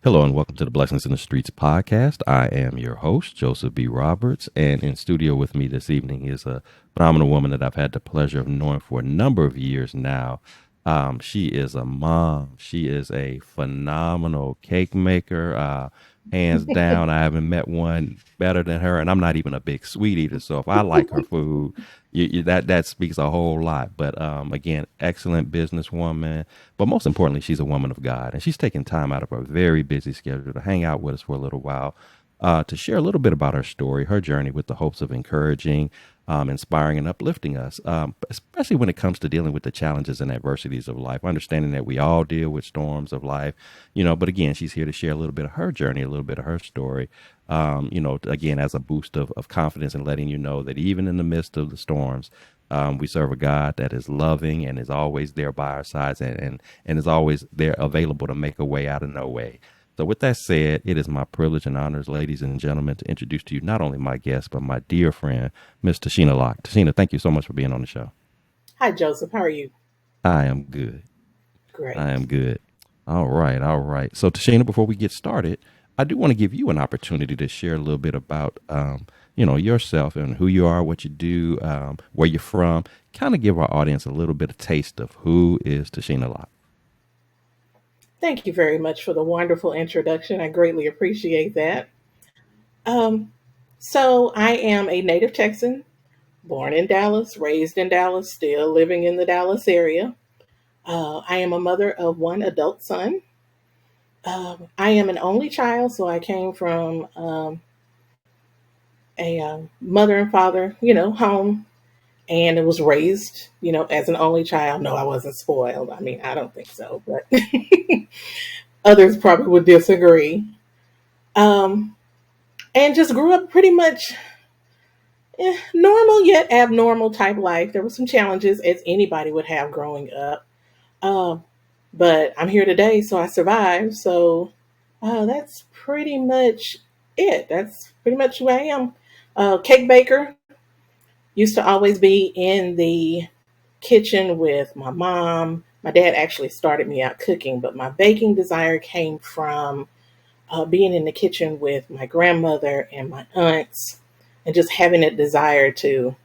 Hello and welcome to the Blessings in the Streets podcast. I am your host, Joseph B. Roberts, and in studio with me this evening is a phenomenal woman that I've had the pleasure of knowing for a number of years now. She is a mom. She is a phenomenal cake maker. Hands down, I haven't met one better than her, and I'm not even a big sweet eater. So if I like her food, that speaks a whole lot. But again, excellent businesswoman. But most importantly, she's a woman of God, and she's taken time out of her very busy schedule to hang out with us for a little while, to share a little bit about her story, her journey, with the hopes of encouraging, inspiring, and uplifting us, especially when it comes to dealing with the challenges and adversities of life, understanding that we all deal with storms of life, but again, she's here to share a little bit of her journey, a little bit of her story, again, as a boost of confidence and letting you know that even in the midst of the storms, we serve a God that is loving and is always there by our sides and is always there available to make a way out of no way. So with that said, it is my privilege and honors, ladies and gentlemen, to introduce to you not only my guest, but my dear friend, Miss Techina Locke. Techina, thank you so much for being on the show. Hi, Joseph. How are you? I am good. I Great. am good. All right. All right. So Techina, before we get started, I do want to give you an opportunity to share a little bit about, yourself and who you are, what you do, where you're from. Kind of give our audience a little bit of taste of who is Techina Locke. Thank you very much for the wonderful introduction. I greatly appreciate that. Um, so, I am a native Texan, born in Dallas, raised in Dallas, still living in the Dallas area. I am a mother of one adult son. I am an only child, so I came from a mother and father, home, and it was raised, as an only child. No, I wasn't spoiled. I mean, I don't think so, but others probably would disagree. Um, and just grew up pretty much normal yet abnormal type life. There were some challenges, as anybody would have growing up. Um, but I'm here today, so I survived. So that's pretty much it. That's pretty much who I am. Cake baker. Used to always be in the kitchen with my mom. My dad actually started me out cooking, but my baking desire came from being in the kitchen with my grandmother and my aunts, and just having a desire to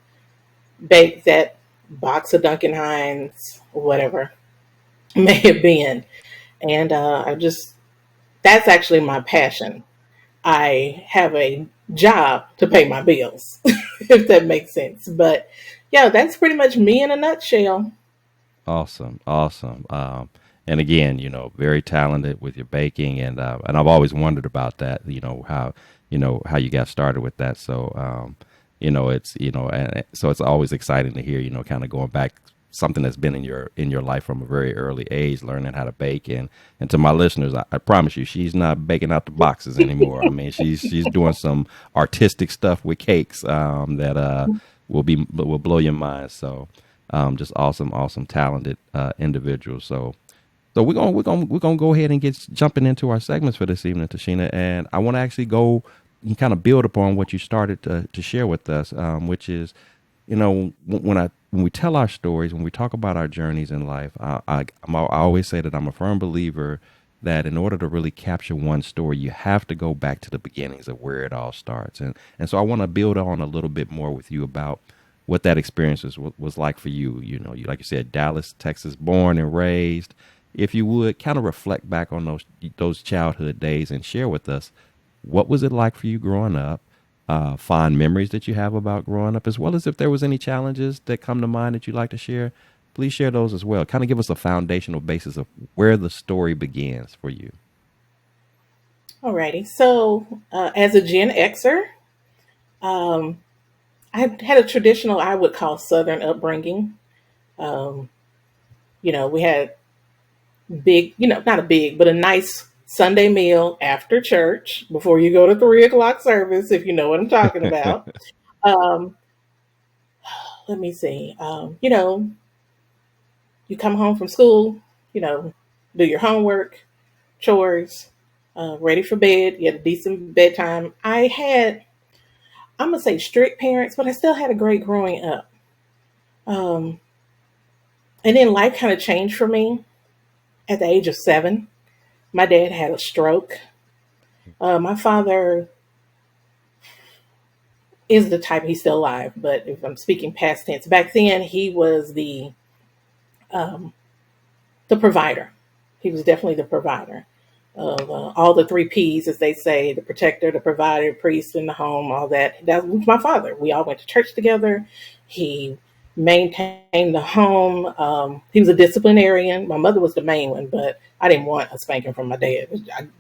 bake that box of Duncan Hines, whatever may have been. And that's actually my passion. I have a job to pay my bills, if that makes sense. But yeah, that's pretty much me in a nutshell. Awesome. Awesome. And again, very talented with your baking, and I've always wondered about that. How you got started with that. So, so it's always exciting to hear. Kind of going back something that's been in your life from a very early age, learning how to bake. And to my listeners, I promise you, she's not baking out the boxes anymore. I mean, she's doing some artistic stuff with cakes that will blow your mind. So. Just awesome, talented individual. So we're gonna go ahead and get jumping into our segments for this evening, Techina. And I want to actually go and kind of build upon what you started to share with us, which is, when we tell our stories, when we talk about our journeys in life, I always say that I'm a firm believer that in order to really capture one story, you have to go back to the beginnings of where it all starts. And so I want to build on a little bit more with you about what that experience was like for you. You, like you said, Dallas, Texas, born and raised. If you would kind of reflect back on those childhood days and share with us, what was it like for you growing up? Fond memories that you have about growing up, as well as if there was any challenges that come to mind that you'd like to share. Please share those as well. Kind of give us a foundational basis of where the story begins for you. Alrighty. So, as a Gen Xer, um, I had a traditional, I would call Southern upbringing. Um, we had big, not a big, but a nice Sunday meal after church before you go to 3 o'clock service, if you know what I'm talking about. Um, Let me see. You come home from school, you know, do your homework, chores, ready for bed. You had a decent bedtime. I'm gonna say strict parents, but I still had a great growing up. Um, and then life kind of changed for me at the age of 7. My dad had a stroke. My father is the type, he's still alive, but if I'm speaking past tense, back then he was um, the provider. He was definitely the provider of all the three P's, as they say: the protector, the provider, priest in the home, all that. That was my father. We all went to church together. He maintained the home. He was a disciplinarian. My mother was the main one, but I didn't want a spanking from my dad.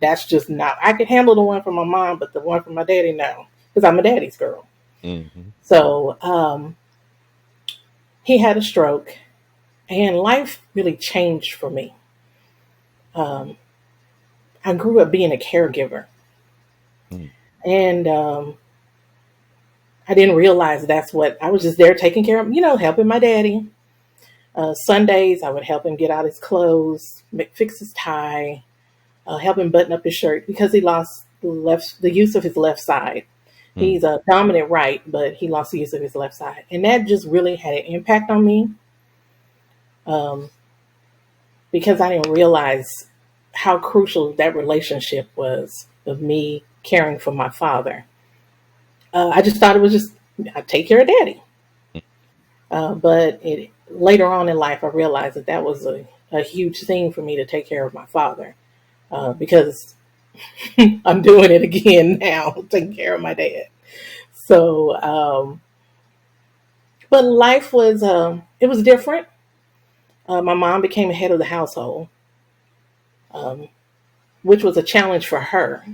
That's just not. I could handle the one from my mom, but the one from my daddy, no, because I'm a daddy's girl. Mm-hmm. So he had a stroke, and life really changed for me. Um, I grew up being a caregiver, Mm-hmm. and I didn't realize that's what I was just there taking care of, helping my daddy. Sundays, I would help him get out his clothes, fix his tie, help him button up his shirt because he lost the use of his left side. He's a dominant right, but he lost the use of his left side, and that just really had an impact on me um, because I didn't realize how crucial that relationship was of me caring for my father. I just thought it was just I take care of daddy. But later on in life, I realized that that was a huge thing for me to take care of my father because I'm doing it again now, taking care of my dad. So, but life was it was different. My mom became head of the household, um, which was a challenge for her.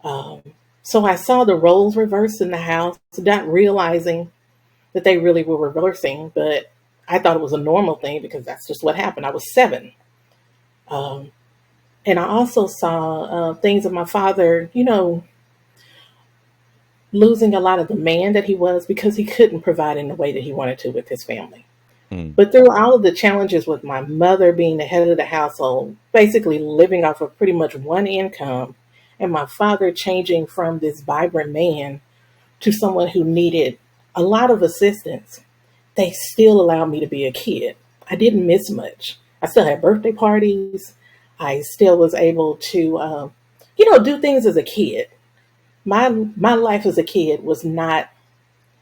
Um, so I saw the roles reversed in the house, not realizing that they really were reversing, but I thought it was a normal thing because that's just what happened. I was 7. Um, and I also saw things of my father, losing a lot of the man that he was because he couldn't provide in the way that he wanted to with his family. Mm-hmm. But through all of the challenges with my mother being the head of the household, basically living off of pretty much one income, and my father changing from this vibrant man to someone who needed a lot of assistance, they still allowed me to be a kid. I didn't miss much. I still had birthday parties. I still was able to, do things as a kid. My life as a kid was not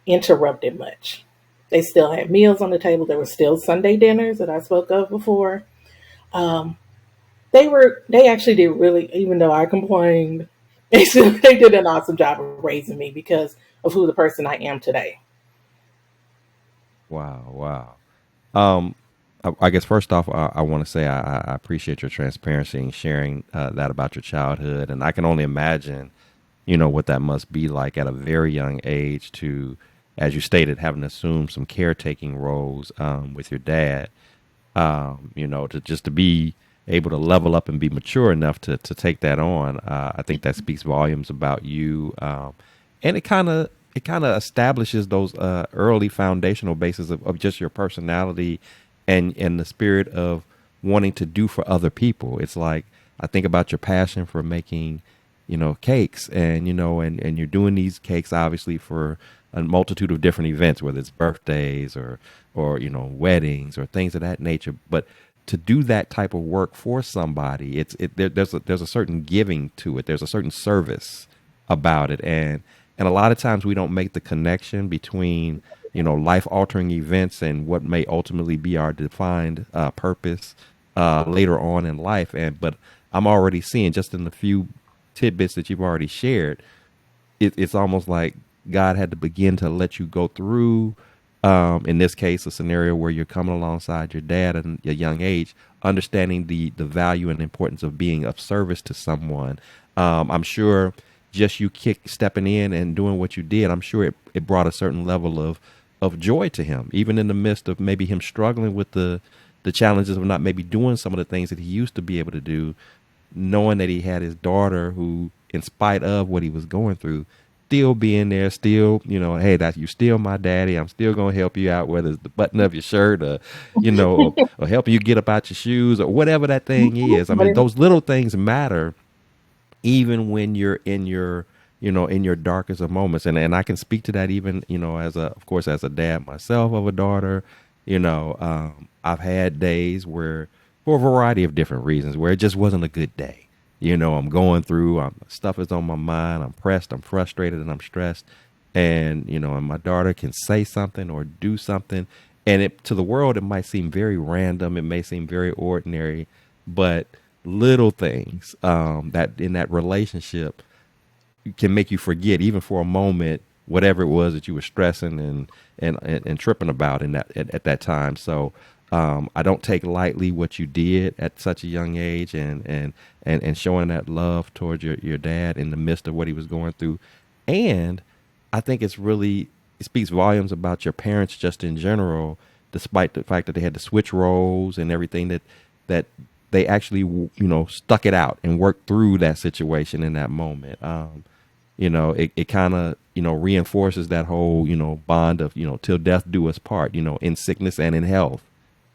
interrupted much. They still had meals on the table. There were still Sunday dinners that I spoke of before. Um, they actually did really, even though I complained, they did an awesome job of raising me because of who the person I am today. Wow. Wow. Um, I guess first off, I want to say I appreciate your transparency and sharing that about your childhood, and I can only imagine, what that must be like at a very young age to, as you stated, having to assume some caretaking roles with your dad. To just to be able to level up and be mature enough to take that on. I think that speaks volumes about you, and it kind of establishes those early foundational bases of just your personality and the spirit of wanting to do for other people. It's like I think about your passion for making cakes and you're doing these cakes obviously for a multitude of different events, whether it's birthdays or weddings or things of that nature. But to do that type of work for somebody, there's a certain giving to it. There's a certain service about it, and a lot of times we don't make the connection between life altering events and what may ultimately be our defined purpose later on in life. But I'm already seeing just in the few tidbits that you've already shared, it's almost like God had to begin to let you go through, in this case, a scenario where you're coming alongside your dad at a young age, understanding the value and importance of being of service to someone. I'm sure just you stepping in and doing what you did, I'm sure it brought a certain level of joy to him, even in the midst of maybe him struggling with the challenges of not maybe doing some of the things that he used to be able to do, knowing that he had his daughter who, in spite of what he was going through, still being there, still, hey, that you're still my daddy. I'm still gonna help you out, whether it's the button of your shirt or, or helping you get up out your shoes or whatever that thing is. I mean, those little things matter even when you're in your in your darkest of moments. And I can speak to that even, as a, of course, as a dad myself of a daughter. I've had days where, for a variety of different reasons, where it just wasn't a good day. I'm going through, stuff is on my mind. I'm pressed, I'm frustrated, and I'm stressed. And my daughter can say something or do something. And to the world, it might seem very random. It may seem very ordinary, but little things that in that relationship can make you forget, even for a moment, whatever it was that you were stressing and tripping about in at that time. So I don't take lightly what you did at such a young age, and showing that love towards your dad in the midst of what he was going through. And I think it speaks volumes about your parents just in general, despite the fact that they had to switch roles and everything, that they actually stuck it out and worked through that situation in that moment. It kind of reinforces that whole bond of till death do us part, in sickness and in health,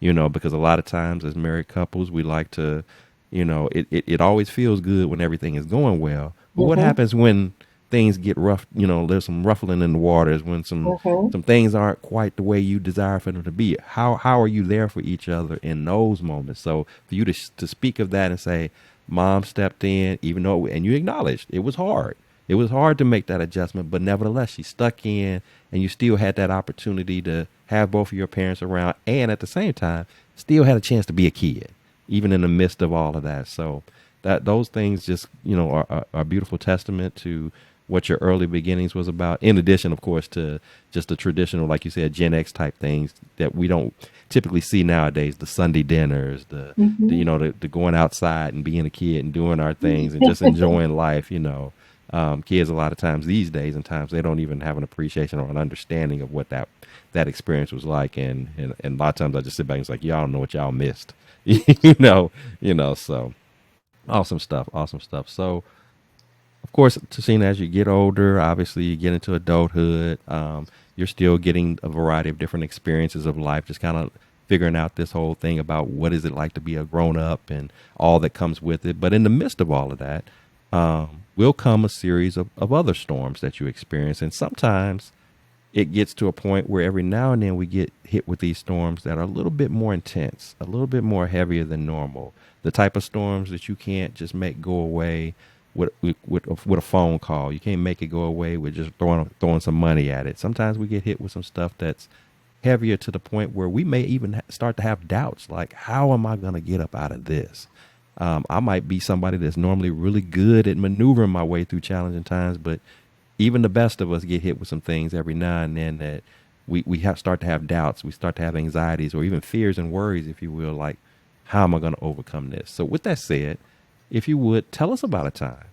because a lot of times as married couples we like to, it always feels good when everything is going well, but what Mm-hmm. happens when things get rough? There's some ruffling in the waters, when Mm-hmm. some things aren't quite the way you desire for them to be. How are you there for each other in those moments? So for you to speak of that and say, mom stepped in, even though, and you acknowledged it was hard. It was hard to make that adjustment, but nevertheless, she stuck in, and you still had that opportunity to have both of your parents around, and at the same time, still had a chance to be a kid, even in the midst of all of that. So that those things just are a beautiful testament to what your early beginnings was about. In addition, of course, to just the traditional, like you said, Gen X type things that we don't typically see nowadays. The Sunday dinners, Mm-hmm. the going outside and being a kid and doing our things and just enjoying life. Kids a lot of times these days, and times they don't even have an appreciation or an understanding of what that experience was like. And a lot of times I just sit back and it's like, y'all don't know what y'all missed. So awesome stuff. Awesome stuff. So of course, Tashina, as you get older, obviously you get into adulthood. You're still getting a variety of different experiences of life, just kind of figuring out this whole thing about what is it like to be a grown up and all that comes with it. But in the midst of all of that, will come a series of other storms that you experience. And sometimes it gets to a point where every now and then we get hit with these storms that are a little bit more intense, a little bit more heavier than normal. The type of storms that you can't just make go away with a phone call. You can't make it go away with just throwing some money at it. Sometimes we get hit with some stuff that's heavier to the point where we may even start to have doubts, like, how am I going to get up out of this? I might be somebody that's normally really good at maneuvering my way through challenging times, but even the best of us get hit with some things every now and then that start to have doubts. We start to have anxieties or even fears and worries, if you will, like, how am I going to overcome this? So with that said, if you would, tell us about a time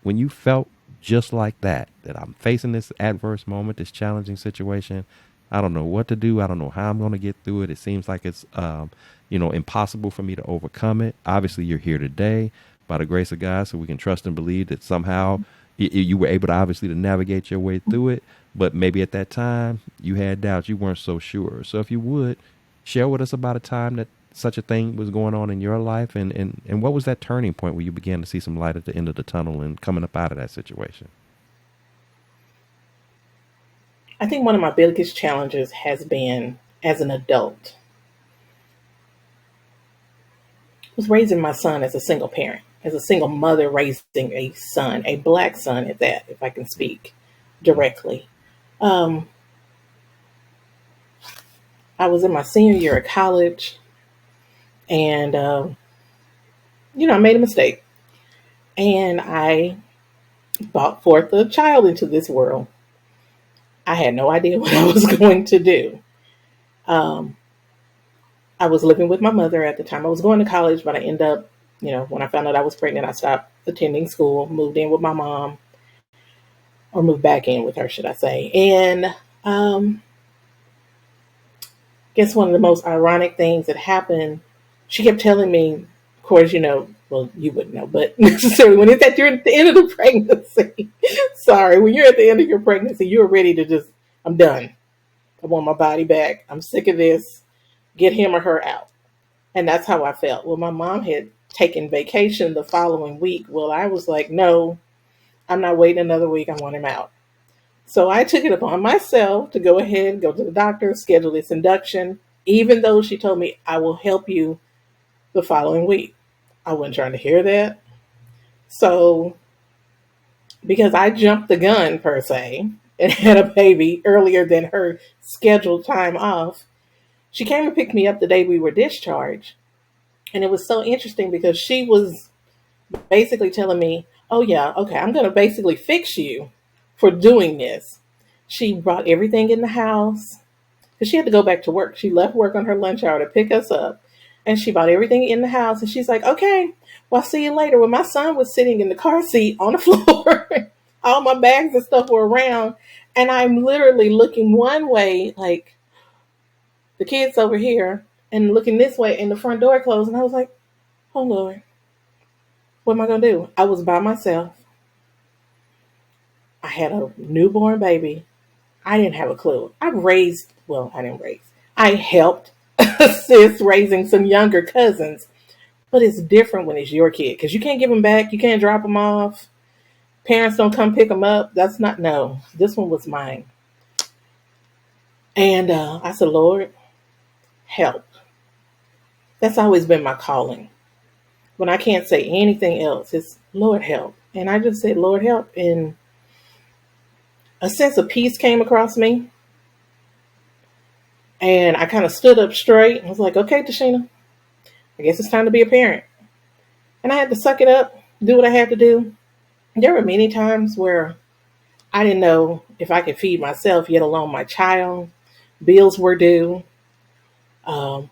when you felt just like that I'm facing this adverse moment, this challenging situation. I don't know what to do. I don't know how I'm going to get through it. It seems like it's, impossible for me to overcome it. Obviously, you're here today by the grace of God, so we can trust and believe that somehow you were able to obviously to navigate your way through it. But maybe at that time you had doubts. You weren't so sure. So if you would share with us about a time that such a thing was going on in your life, and what was that turning point where you began to see some light at the end of the tunnel and coming up out of that situation? I think one of my biggest challenges has been as an adult was raising my son as a single parent, as a single mother raising a son, a black son at that, if I can speak directly. Um, I was in my senior year of college, and I made a mistake, and I brought forth a child into this world. I had no idea what I was going to do. Um, I was living with my mother at the time. I was going to college, but I ended up, when I found out I was pregnant, I stopped attending school, moved in with my mom, or moved back in with her, should I say. And um, guess one of the most ironic things that happened, she kept telling me, of course, well, you wouldn't know, but necessarily when it's you're at the end of the pregnancy, sorry, when you're at the end of your pregnancy, you're ready to just, I'm done. I want my body back. I'm sick of this. Get him or her out. And that's how I felt. Well, my mom had taken vacation the following week. Well, I was like, no, I'm not waiting another week. I want him out. So I took it upon myself to go ahead, go to the doctor, schedule this induction, even though she told me I will help you the following week. I wasn't trying to hear that. So, because I jumped the gun per se and had a baby earlier than her scheduled time off, she came and picked me up the day we were discharged. And it was so interesting because she was basically telling me, "Oh, yeah, okay, I'm going to basically fix you for doing this." She brought everything in the house because she had to go back to work. She left work on her lunch hour to pick us up. And she bought everything in the house. And she's like, "Okay, well, I'll see you later." When my son was sitting in the car seat on the floor, all my bags and stuff were around. And I'm literally looking one way, like the kids over here, and looking this way, and the front door closed. And I was like, "Oh, Lord, what am I going to do?" I was by myself. I had a newborn baby. I didn't have a clue. I didn't raise. I helped assist raising some younger cousins, but it's different when it's your kid because you can't give them back. You can't drop them off. Parents don't come pick them up. That's not, no. This one was mine. And I said, "Lord, help." That's always been my calling. When I can't say anything else, it's Lord, help. And I just said, "Lord, help." And a sense of peace came across me. And I kind of stood up straight. I was like, "Okay, Techina, I guess it's time to be a parent." And I had to suck it up, do what I had to do. There were many times where I didn't know if I could feed myself, yet alone my child. Bills were due. Um,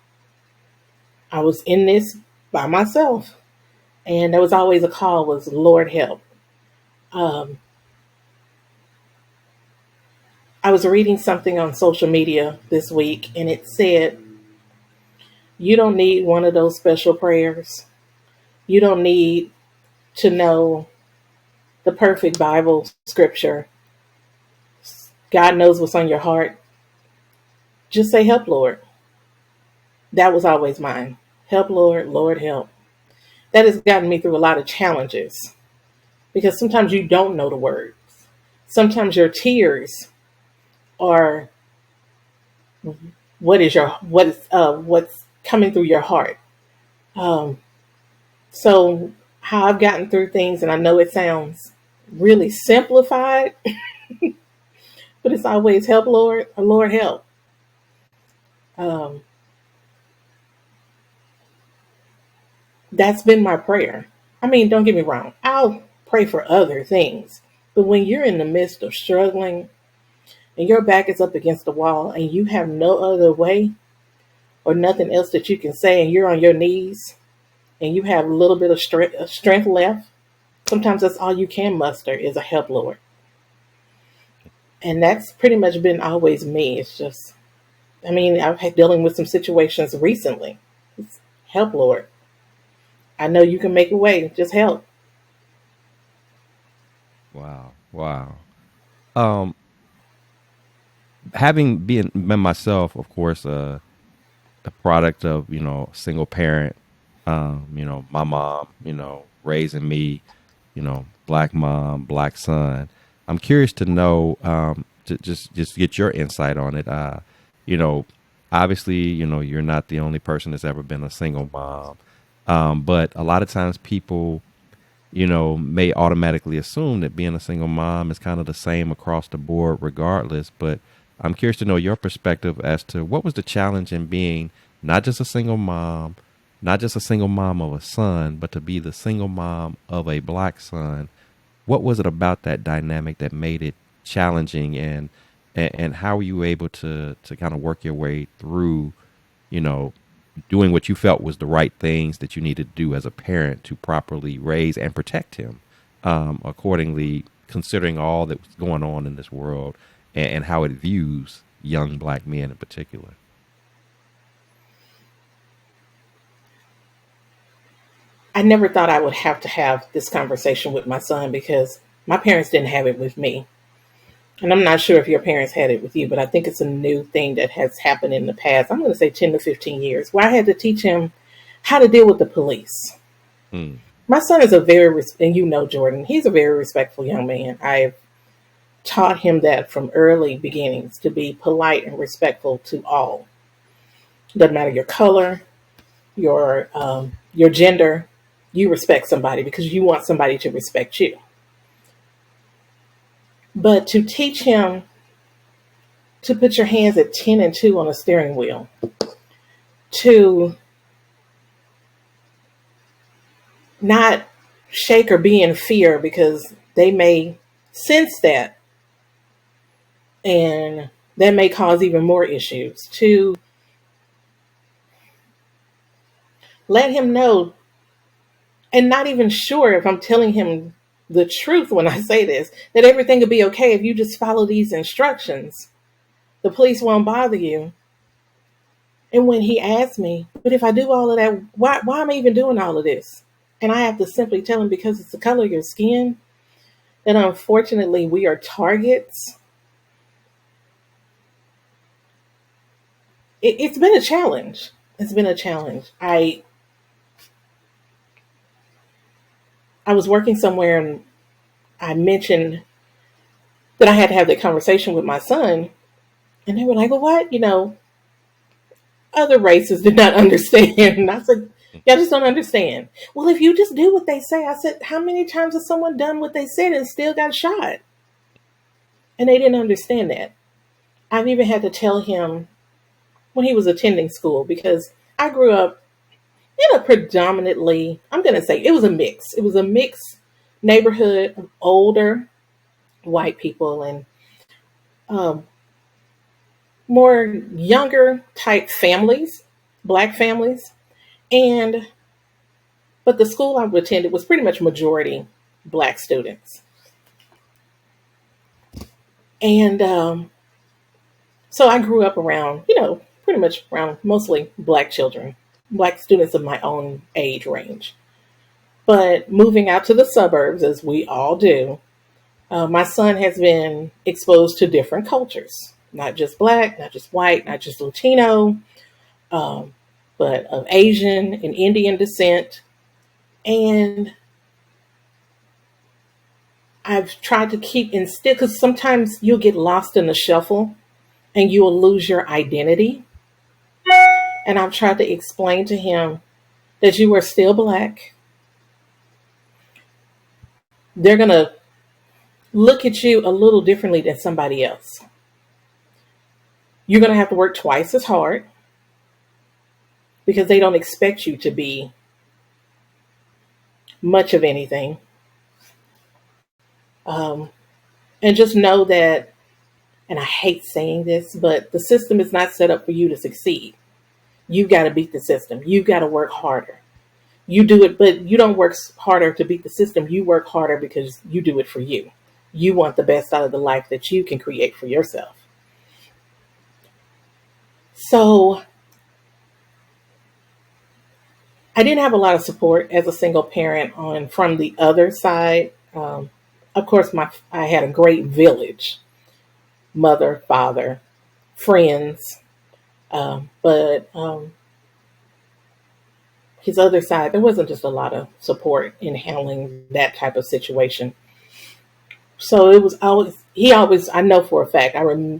I was in this by myself. And there was always a call was, "Lord, help." Um, I was reading something on social media this week, and it said, "You don't need one of those special prayers. You don't need to know the perfect Bible scripture. God knows what's on your heart. Just say, 'Help, Lord.'" That was always mine. "Help, Lord, Lord, help." That has gotten me through a lot of challenges because sometimes you don't know the words. Sometimes your tears are what's coming through your heart. Um, so how I've gotten through things, and I know it sounds really simplified, but it's always "Help, Lord," or "Lord, help." Um, that's been my prayer. I mean, don't get me wrong. I'll pray for other things, but when you're in the midst of struggling and your back is up against the wall and you have no other way or nothing else that you can say, and you're on your knees and you have a little bit of strength left, sometimes that's all you can muster is a "Help, Lord." And that's pretty much been always me. It's just, I mean, I've had dealing with some situations recently. It's "Help, Lord. I know you can make a way. Just help." Wow. Wow. Um, having been myself, of course, a product of, single parent, my mom, raising me, black mom, black son. I'm curious to know, to just get your insight on it. You know, obviously, you're not the only person that's ever been a single mom. But a lot of times people, may automatically assume that being a single mom is kind of the same across the board, regardless. But I'm curious to know your perspective as to what was the challenge in being not just a single mom, not just a single mom of a son, but to be the single mom of a black son. What was it about that dynamic that made it challenging, and how were you able to kind of work your way through, you know, doing what you felt was the right things that you needed to do as a parent to properly raise and protect him, accordingly, considering all that was going on in this world, and how it views young black men in particular? I never thought I would have to have this conversation with my son because my parents didn't have it with me. And I'm not sure if your parents had it with you, but I think it's a new thing that has happened in the past. I'm going to say 10 to 15 years, where I had to teach him how to deal with the police. Mm. My son is a very, and you know, Jordan, he's a very respectful young man. I've taught him that from early beginnings to be polite and respectful to all. Doesn't matter your color, your gender. you respect somebody because you want somebody to respect you. But to teach him to put your hands at 10 and 2 on a steering wheel, to not shake or be in fear because they may sense that, and that may cause even more issues, to let him know, and not even sure if I'm telling him the truth when I say this, that everything will be okay if you just follow these instructions. The police won't bother you. And when he asked me, but if I do all of that, why am I even doing all of this? And I have to simply tell him, because it's the color of your skin, that unfortunately we are targets. It's been a challenge. It's been a challenge. I was working somewhere and I mentioned that I had to have that conversation with my son. And they were like, well, what? Other races did not understand. And I said, y'all just don't understand. Well, if you just do what they say, I said, how many times has someone done what they said and still got shot? And they didn't understand that. I've even had to tell him when he was attending school, because I grew up in a predominantly, I'm going to say it was a mix. It was a mixed neighborhood of older white people and um, more younger type families, black families. And but the school I attended was pretty much majority black students. And so I grew up around, pretty much around mostly black children, black students of my own age range. But moving out to the suburbs, as we all do, my son has been exposed to different cultures, not just black, not just white, not just Latino, um, but of Asian and Indian descent. And I've tried to keep instead, because sometimes you'll get lost in the shuffle and you will lose your identity. And I've tried to explain to him that you are still black. They're going to look at you a little differently than somebody else. You're going to have to work twice as hard because they don't expect you to be much of anything. Um, and just know that, and I hate saying this, but the system is not set up for you to succeed. You've got to beat the system. You've got to work harder. You do it, but you don't work harder to beat the system. You work harder because you do it for you. You want the best out of the life that you can create for yourself. So I didn't have a lot of support as a single parent on from the other side. Of course, I had a great village, mother, father, friends, but his other side, there wasn't just a lot of support in handling that type of situation. So it was always, I know for a fact,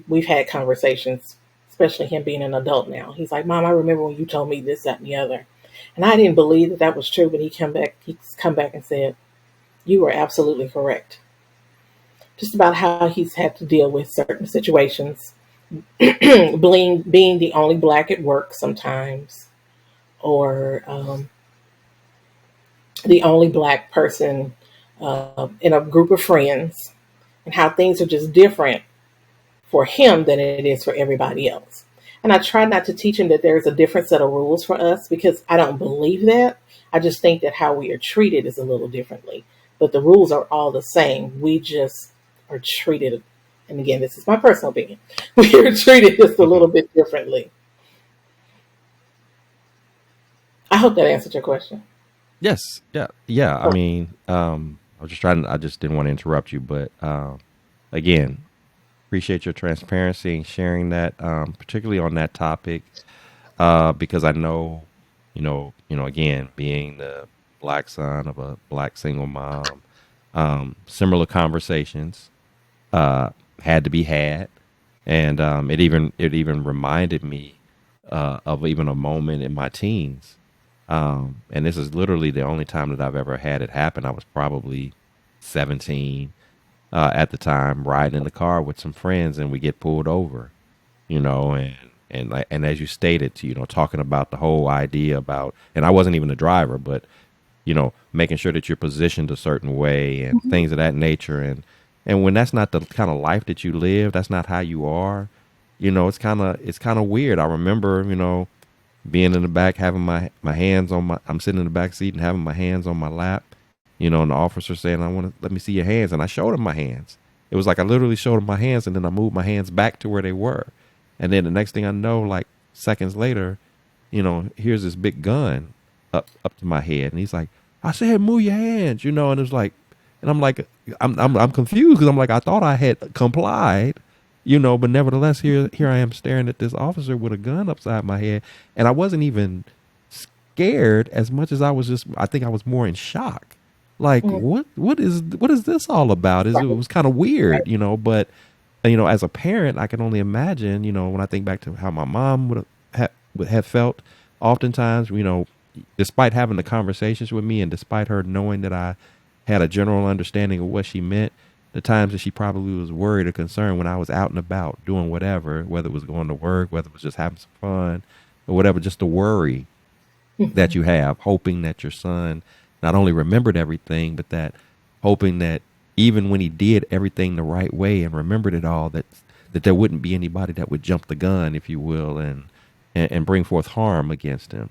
we've had conversations, especially him being an adult now. He's like, Mom, I remember when you told me this, that, and the other. And I didn't believe that was true, but he's come back and said, you were absolutely correct. Just about how he's had to deal with certain situations, being the only black at work sometimes, or the only black person in a group of friends, and how things are just different for him than it is for everybody else. And I try not to teach him that there's a different set of rules for us, because I don't believe that. I just think that how we are treated is a little differently. But the rules are all the same. We just are treated, and again, this is my personal opinion, we are treated just a little bit differently. I hope that answered your question. Yes. Yeah. Yeah. I mean, I was just trying. I just didn't want to interrupt you, but again, appreciate your transparency and sharing that, particularly on that topic, because I know, again, being the black son of a black single mom, similar conversations had to be had, and it even reminded me of even a moment in my teens. And this is literally the only time that I've ever had it happen. I was probably 17 at the time, riding in the car with some friends, and we get pulled over, and as you stated, talking about the whole idea about, and I wasn't even the driver, but making sure that you're positioned a certain way and Mhm. things of that nature. And when that's not the kind of life that you live, that's not how you are, it's kind of weird. I remember, being in the back, having my hands on I'm sitting in the back seat and having my hands on my lap, and the officer saying, I want to let me see your hands. And I showed him my hands. It was like I literally showed him my hands, and then I moved my hands back to where they were. And then the next thing I know, like seconds later, here's this big gun up to my head. And he's like, I said, move your hands, and it's like, and I'm like, I'm confused because I'm like, I thought I had complied, but nevertheless, here I am staring at this officer with a gun upside my head. And I wasn't even scared as much as I think I was more in shock. Like, Mm. what is this all about? It Right. was kind of weird, but as a parent, I can only imagine, when I think back to how my mom would have felt oftentimes, despite having the conversations with me and despite her knowing that I had a general understanding of what she meant, the times that she probably was worried or concerned when I was out and about doing whatever, whether it was going to work, whether it was just having some fun or whatever, just the worry that Mhm. you have, hoping that your son not only remembered everything, but that hoping that even when he did everything the right way and remembered it all, that there wouldn't be anybody that would jump the gun, if you will, and bring forth harm against him.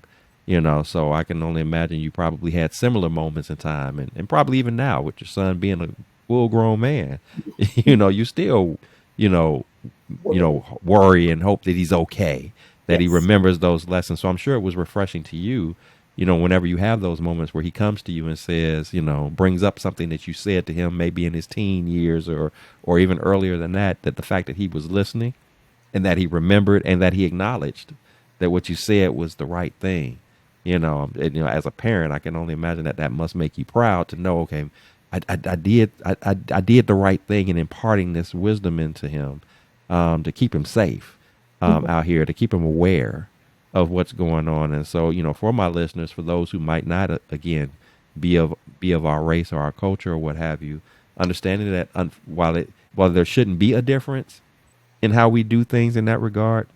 So I can only imagine you probably had similar moments in time, and probably even now with your son being a full grown man, you still, you know, Worry. worry and hope that he's okay, that he Yes. remembers those lessons. So I'm sure it was refreshing to you, whenever you have those moments where he comes to you and says, brings up something that you said to him maybe in his teen years or even earlier than that the fact that he was listening and that he remembered and that he acknowledged that what you said was the right thing. As a parent, I can only imagine that that must make you proud to know, okay, I did the right thing in imparting this wisdom into him, to keep him safe, Mhm. out here, to keep him aware of what's going on. And so, for my listeners, for those who might not, again, be of our race or our culture or what have you, understanding that while there shouldn't be a difference in how we do things in that regard,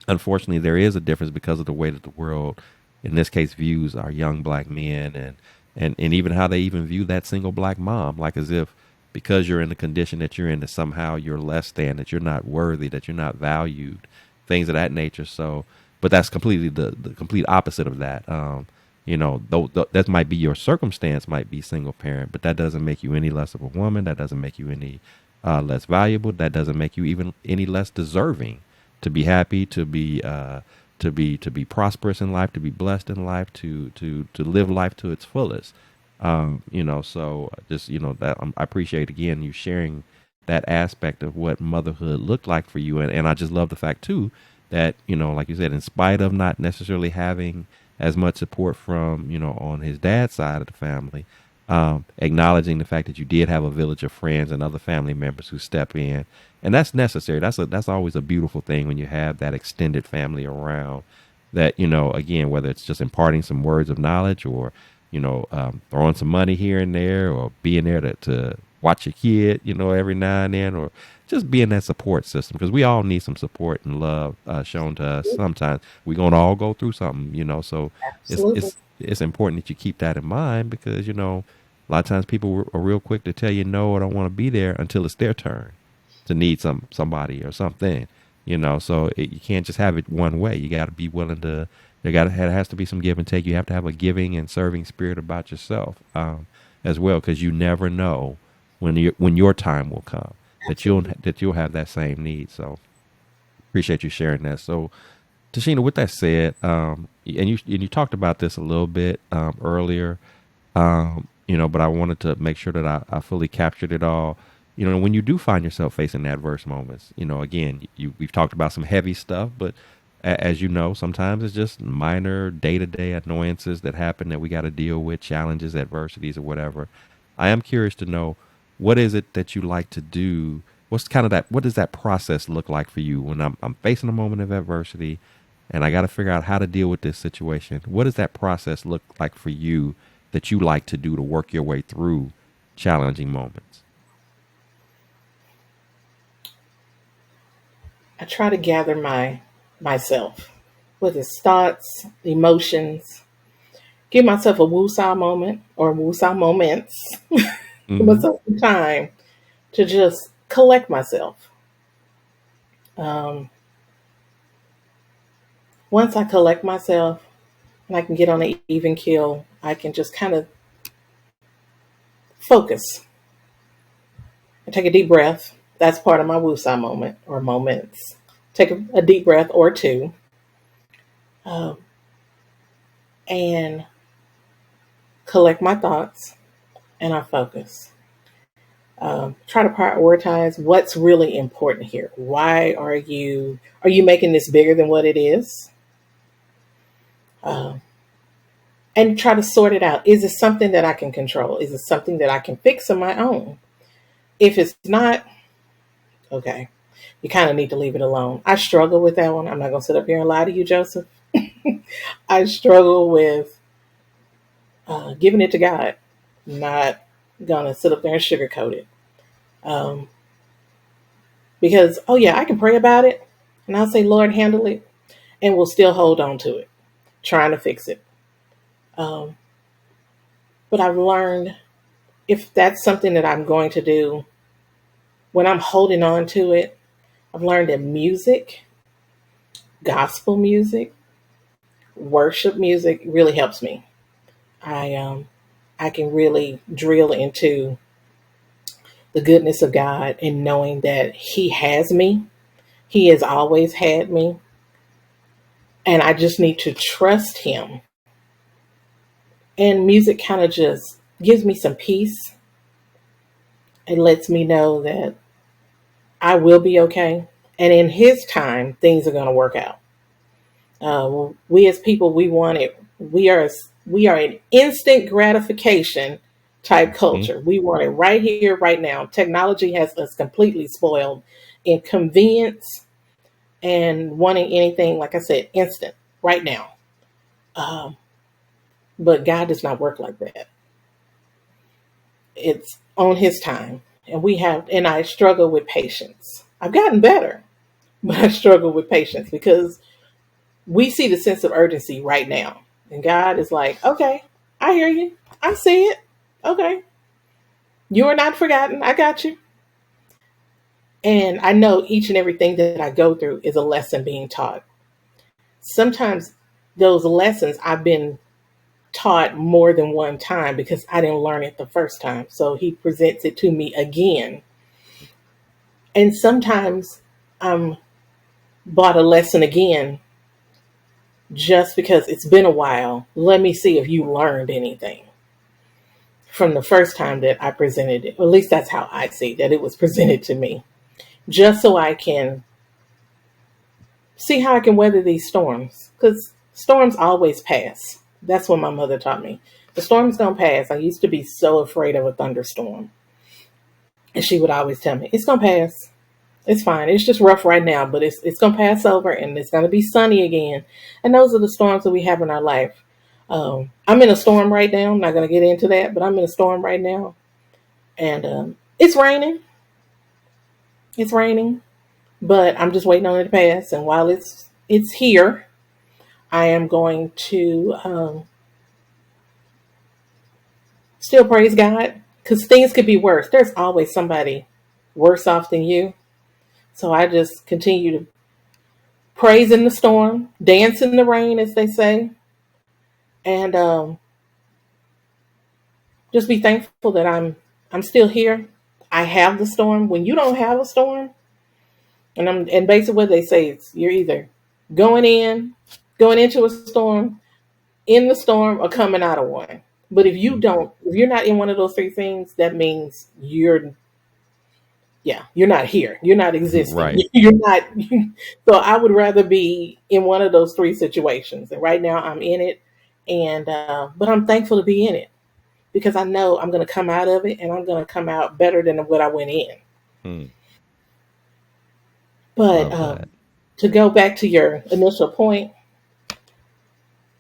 unfortunately, there is a difference because of the way that the world, in this case, views our young black men, and even how they even view that single black mom, like as if because you're in the condition that you're in, that somehow you're less than, that you're not worthy, that you're not valued, things of that nature. So, but that's completely the complete opposite of that. Though that might be your circumstance, might be single parent, but that doesn't make you any less of a woman. That doesn't make you any less valuable. That doesn't make you even any less deserving to be happy, to be prosperous in life, to be blessed in life, to live life to its fullest. So just that I appreciate again you sharing that aspect of what motherhood looked like for you, and I just love the fact too that like you said, in spite of not necessarily having as much support from on his dad's side of the family, acknowledging the fact that you did have a village of friends and other family members who step in, and that's necessary. That's always a beautiful thing when you have that extended family around. That again, whether it's just imparting some words of knowledge or throwing some money here and there, or being there to watch your kid, every now and then, or just being that support system, because we all need some support and love shown to us. Sometimes we're gonna all go through something, so it's Absolutely. it's it's important that you keep that in mind, because a lot of times people are real quick to tell you no, I don't want to be there until it's their turn to need somebody or something. So you can't just have it one way. You got to be willing to. There has to be some give and take. You have to have a giving and serving spirit about yourself, as well, because you never know when your time will come that you'll Absolutely. that you'll have that same need. So appreciate you sharing that. So Tashina, with that said, and you talked about this a little bit earlier, but I wanted to make sure that I fully captured it all. When you do find yourself facing adverse moments, again, we've talked about some heavy stuff, but as you know, sometimes it's just minor day to day annoyances that happen that we got to deal with, challenges, adversities, or whatever. I am curious to know, what is it that you like to do? What does that process look like for you when I'm facing a moment of adversity? and I got to figure out how to deal with this situation. What does that process look like for you that you like to do to work your way through challenging moments? I try to gather myself with its thoughts, emotions, give myself a woosah moment or woosah moments, give Mm-hmm. myself some time to just collect myself. Um, Once I collect myself and I can get on an even keel, I can just kind of focus and take a deep breath. That's part of my woosah moment or moments. Take a deep breath or two, um, and collect my thoughts, and I focus. Try to prioritize what's really important here. Why are you making this bigger than what it is? Um, and try to sort it out. Is it something that I can control? Is it something that I can fix on my own? If it's not, okay, you kind of need to leave it alone. I struggle with that one. I'm not going to sit up here and lie to you, Joseph. I struggle with giving it to God. I'm not going to sit up there and sugarcoat it. Um, because, oh, yeah, I can pray about it and I'll say, Lord, handle it. And we'll still hold on to it, trying to fix it. Um, but I've learned if that's something that I'm going to do, when I'm holding on to it, I've learned that music, gospel music, worship music really helps me. I can really drill into the goodness of God and knowing that He has me. He has always had me. And I just need to trust Him. And music kind of just gives me some peace. It lets me know that I will be okay. And in His time, things are going to work out. We as people, we want it. We are an instant gratification type Mm-hmm. culture. We want it right here, right now. Technology has us completely spoiled in convenience and wanting anything, like I said, instant, right now. Um, but God does not work like that. It's on His time, and I struggle with patience. I've gotten better, but I struggle with patience because we see the sense of urgency right now. And God is like, okay, I hear you. I see it. Okay. You are not forgotten. I got you. And I know each and everything that I go through is a lesson being taught. Sometimes those lessons I've been taught more than one time because I didn't learn it the first time. So He presents it to me again. And sometimes I'm bought a lesson again just because it's been a while. Let me see if you learned anything from the first time that I presented it. Or at least that's how I see that it was presented to me, just so I can see how I can weather these storms. Because storms always pass. That's what my mother taught me. The storm's gonna pass. I used to be so afraid of a thunderstorm, and she would always tell me, "It's gonna pass. It's fine. It's just rough right now, but it's gonna pass over, and it's gonna be sunny again." And those are the storms that we have in our life. I'm in a storm right now. I'm not gonna get into that, but I'm in a storm right now, and it's raining. It's raining, but I'm just waiting on it to pass. And while it's here, I am going to still praise God because things could be worse. There's always somebody worse off than you. So I just continue to praise in the storm, dance in the rain, as they say, and just be thankful that I'm still here. I have the storm. When you don't have a storm, and basically what they say is you're either going in, going into a storm, in the storm, or coming out of one. But if you're not in one of those three things, that means you're not here. You're not existing. Right. You're not. So I would rather be in one of those three situations. And right now I'm in it, and but I'm thankful to be in it because I know I'm going to come out of it, and I'm going to come out better than what I went in. Mm. But Love that. to go back to your initial point,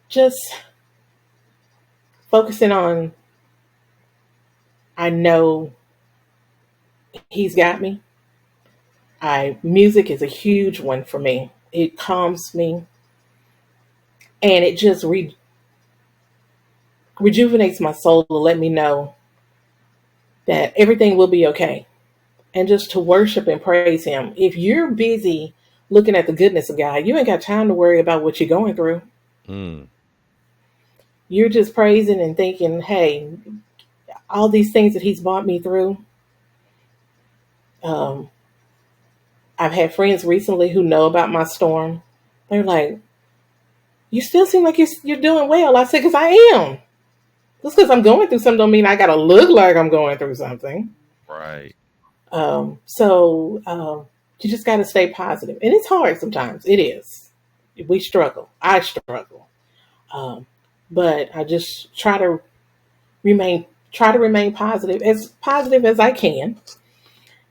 just focusing on, I know he's got me. I Music is a huge one for me. It calms me, and it just rejuvenates my soul to let me know that everything will be okay, and just to worship and praise him. If you're busy looking at the goodness of God, you ain't got time to worry about what you're going through. Mm. You're just praising and thinking, hey, all these things that he's brought me through. Um, I've had friends recently who know about my storm. They're like, you still seem like you're doing well. I said, because I am. Just because I'm going through something don't mean I got to look like I'm going through something. Right. So you just got to stay positive. And it's hard sometimes. It is. We struggle. I struggle. Um, but I just try to remain positive as I can,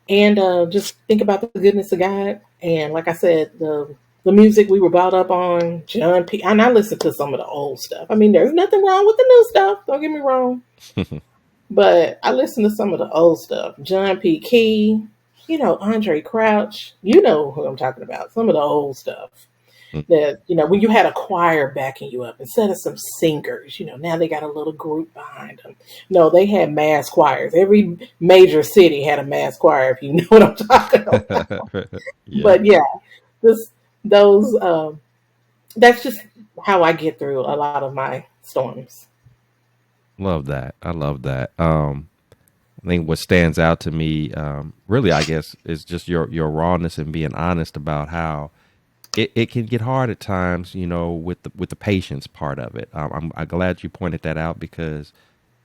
and just think about the goodness of God. And like I said, the music we were brought up on, John P. And I listen to some of the old stuff. I mean, there's nothing wrong with the new stuff. Don't get me wrong, but I listen to some of the old stuff. John P. Key, Andre Crouch. You know who I'm talking about. Some of the old stuff that, when you had a choir backing you up instead of some singers, now they got a little group behind them. No, they had mass choirs. Every major city had a mass choir, if you know what I'm talking about. Yeah. But yeah, this those that's just how I get through a lot of my storms. Love that. I love that. I think what stands out to me, really, I guess, is just your rawness and being honest about how it can get hard at times, with the patience part of it. I'm glad you pointed that out because,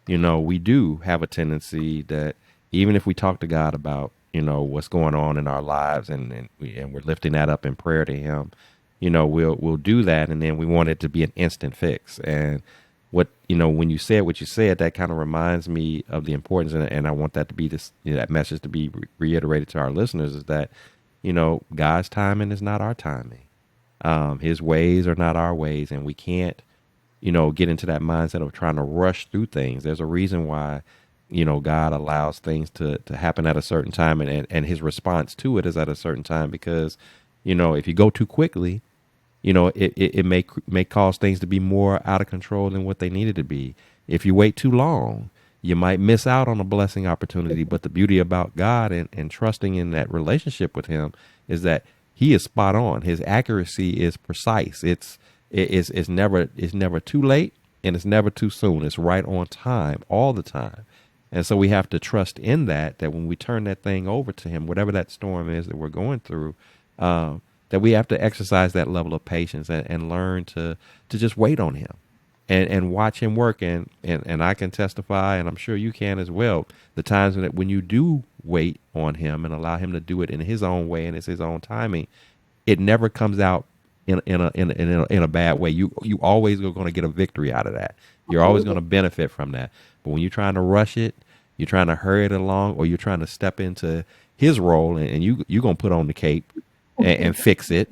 we do have a tendency that even if we talk to God about, what's going on in our lives and we're lifting that up in prayer to him, we'll do that. And then we want it to be an instant fix. And when you said what you said, that kind of reminds me of the importance. And I want that to be this, that message to be reiterated to our listeners is that, God's timing is not our timing. His ways are not our ways, and we can't, get into that mindset of trying to rush through things. There's a reason why, God allows things to happen at a certain time, and his response to it is at a certain time because, if you go too quickly, it may cause things to be more out of control than what they needed to be. If you wait too long, you might miss out on a blessing opportunity. But the beauty about God and trusting in that relationship with him is that he is spot on. His accuracy is precise. It's never too late and it's never too soon. It's right on time all the time. And so we have to trust in that when we turn that thing over to him, whatever that storm is that we're going through, that we have to exercise that level of patience and learn to just wait on him and watch him work. And I can testify, and I'm sure you can as well, the times when you do wait on him and allow him to do it in his own way and it's his own timing, it never comes out in a bad way. You always are going to get a victory out of that. You're always going Absolutely. to benefit from that. But when you're trying to rush it, you're trying to hurry it along, or you're trying to step into his role and you're going to put on the cape and fix it,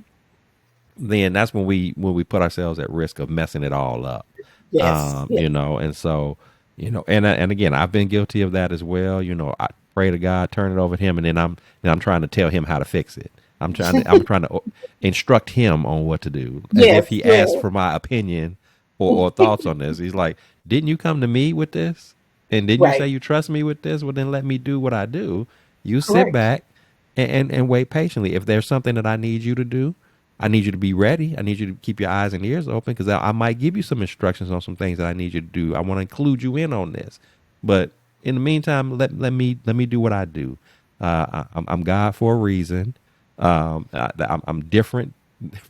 then that's when we put ourselves at risk of messing it all up. Yes. Yeah. And so, and again, I've been guilty of that as well. I pray to God, turn it over to him, and then I'm trying to tell him how to fix it. I'm trying to instruct him on what to do, as if Yes. he Yeah. asked for my opinion or thoughts on this. He's like, "Didn't you come to me with this? And didn't you say Right. you trust me with this? Well, then let me do what I do. You sit Correct. back and wait patiently. If there's something that I need you to do, I need you to be ready. I need you to keep your eyes and ears open because I might give you some instructions on some things that I need you to do. I want to include you in on this. But in the meantime, let me do what I do. I'm God for a reason. I'm different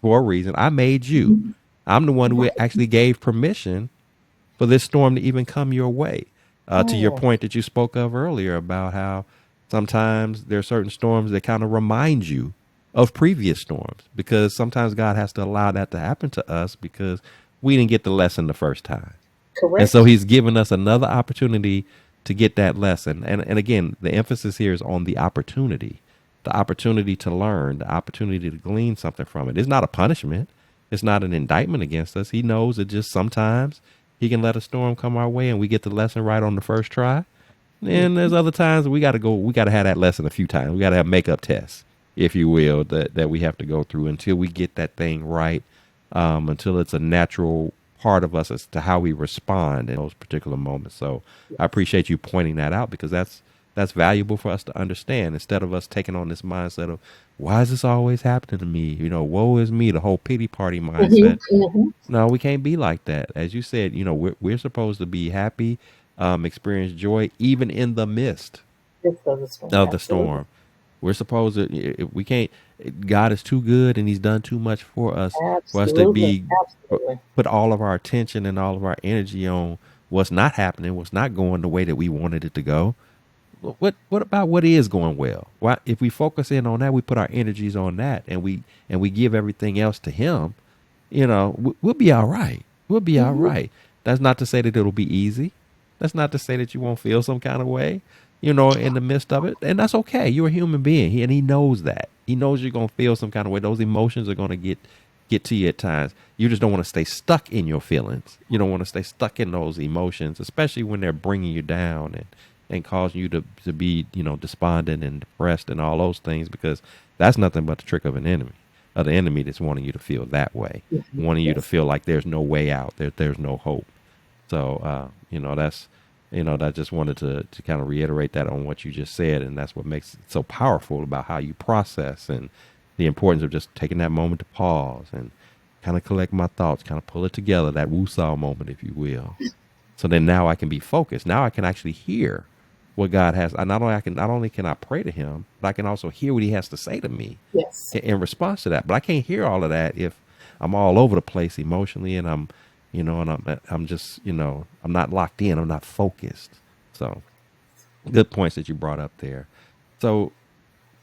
for a reason. I made you. I'm the one who Right. actually gave permission for this storm to even come your way. To your Oh, point that you spoke of earlier about how sometimes there are certain storms that kind of remind you of previous storms because sometimes God has to allow that to happen to us because we didn't get the lesson the first time. And so correct. he's given us another opportunity to get that lesson. And again, the emphasis here is on the opportunity to learn, the opportunity to glean something from it. It's not a punishment. It's not an indictment against us. He knows that just sometimes he can let a storm come our way and we get the lesson right on the first try. And there's other times we got to go. We got to have that lesson a few times. We got to have makeup tests, if you will, that we have to go through until we get that thing right. Until it's a natural part of us as to how we respond in those particular moments. So I appreciate you pointing that out because that's valuable for us to understand instead of us taking on this mindset of why is this always happening to me? Woe is me, the whole pity party mindset. No, we can't be like that. As you said, we're supposed to be happy, experience joy, even in the midst Just of the storm. of the Absolutely. storm. We're supposed to. We can't. God is too good, and He's done too much for us to Absolutely. be Absolutely. put all of our attention and all of our energy on what's not happening, what's not going the way that we wanted it to go. What about what is going well? Why, if we focus in on that, we put our energies on that, and we give everything else to Him, we'll be all right. We'll be all Hmm. right. That's not to say that it'll be easy. That's not to say that you won't feel some kind of way, in the midst of it. And that's okay. You're a human being. And he knows that. He knows you're going to feel some kind of way. Those emotions are going to get to you at times. You just don't want to stay stuck in your feelings. You don't want to stay stuck in those emotions, especially when they're bringing you down and causing you to be, despondent and depressed and all those things, because that's nothing but the trick of an enemy, of the enemy that's wanting you to feel that way, wanting you to Yes. feel like there's no way out, there's no hope. So, that's, I just wanted to kind of reiterate that on what you just said. And that's what makes it so powerful about how you process and the importance of just taking that moment to pause and kind of collect my thoughts, kind of pull it together, that woo-saw moment, if you will. So then now I can be focused. Now I can actually hear what God has. Not only can I pray to Him, but I can also hear what He has to say to me Yes. in response to that. But I can't hear all of that if I'm all over the place emotionally and I'm just I'm not locked in. I'm not focused. So good points that you brought up there. So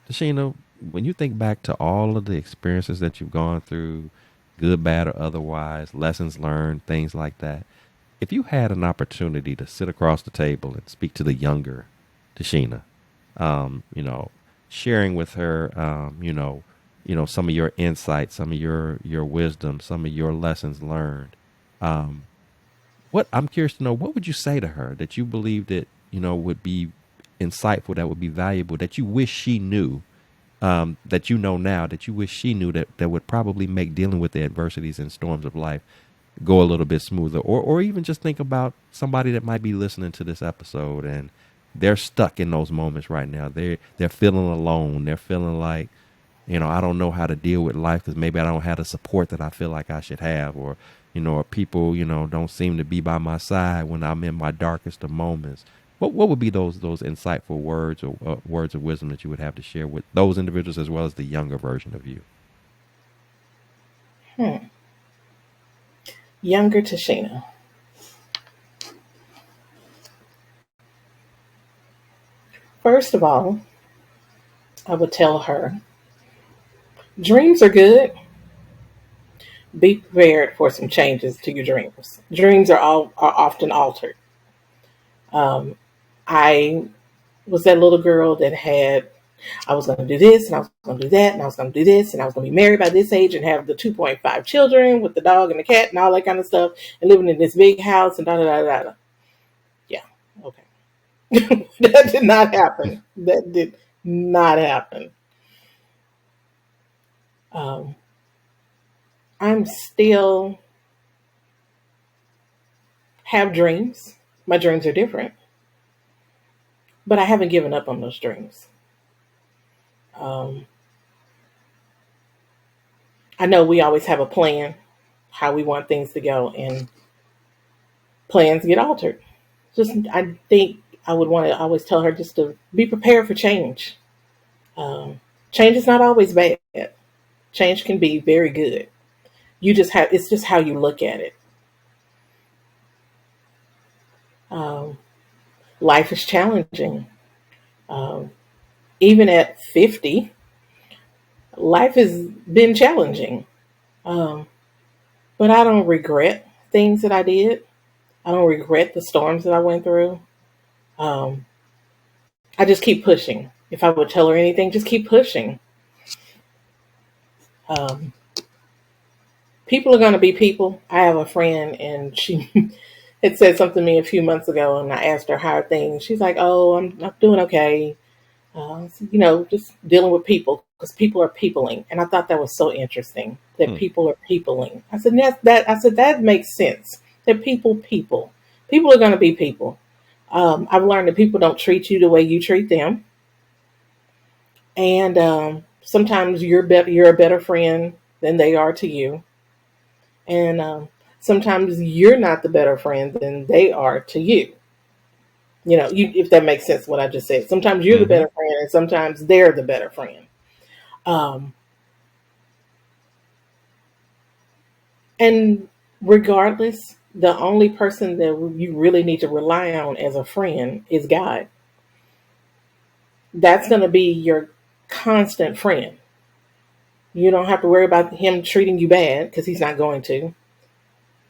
Tashina, when you think back to all of the experiences that you've gone through, good, bad, or otherwise, lessons learned, things like that, if you had an opportunity to sit across the table and speak to the younger Tashina, um, you know, sharing with her, some of your insights, some of your wisdom, some of your lessons learned. Um, what I'm curious to know, what would you say to her that you believe that would be insightful, that would be valuable, that you wish she knew, that you know now, that you wish she knew, that would probably make dealing with the adversities and storms of life go a little bit smoother, or even just think about somebody that might be listening to this episode and they're stuck in those moments right now. They're feeling alone. They're feeling like, I don't know how to deal with life because maybe I don't have the support that I feel like I should have, or people, don't seem to be by my side when I'm in my darkest of moments. What would be those insightful words or words of wisdom that you would have to share with those individuals as well as the younger version of you? Hmm. Younger Tashina. First of all, I would tell her dreams are good. Be prepared for some changes to your dreams. Dreams are often altered. Um, I was that little girl that had I was going to do this and I was going to do that and I was going to do this and I was going to be married by this age and have the 2.5 children with the dog and the cat and all that kind of stuff and living in this big house and da da da da. Da. Yeah, okay. That did not happen. That did not happen. Um, I'm still have dreams. My dreams are different, but I haven't given up on those dreams. Um, I know we always have a plan, how we want things to go, and plans get altered. Just, I think I would want to always tell her just to be prepared for change. Um, Change is not always bad. Change can be very good. It's just how you look at it. Um, Life is challenging. Um, Even at 50, life has been challenging. Um, but I don't regret things that I did. I don't regret the storms that I went through. Um, I just keep pushing. If I would tell her anything, just keep pushing. Um, People are going to be people. I have a friend, and she had said something to me a few months ago, and I asked her how are things. She's like, "Oh, I'm doing okay. Just dealing with people because people are peopling." And I thought that was so interesting that Hmm. people are peopling. I said that. I said that makes sense. That people are going to be people. I've learned that people don't treat you the way you treat them, and sometimes you're a better friend than they are to you, and sometimes you're not the better friend than they are to you. If that makes sense, what I just said. Sometimes you're the Mm-hmm. better friend, and sometimes they're the better friend. Um, and regardless, the only person that you really need to rely on as a friend is God. That's going to be your constant friend. You don't have to worry about him treating you bad because he's not going to.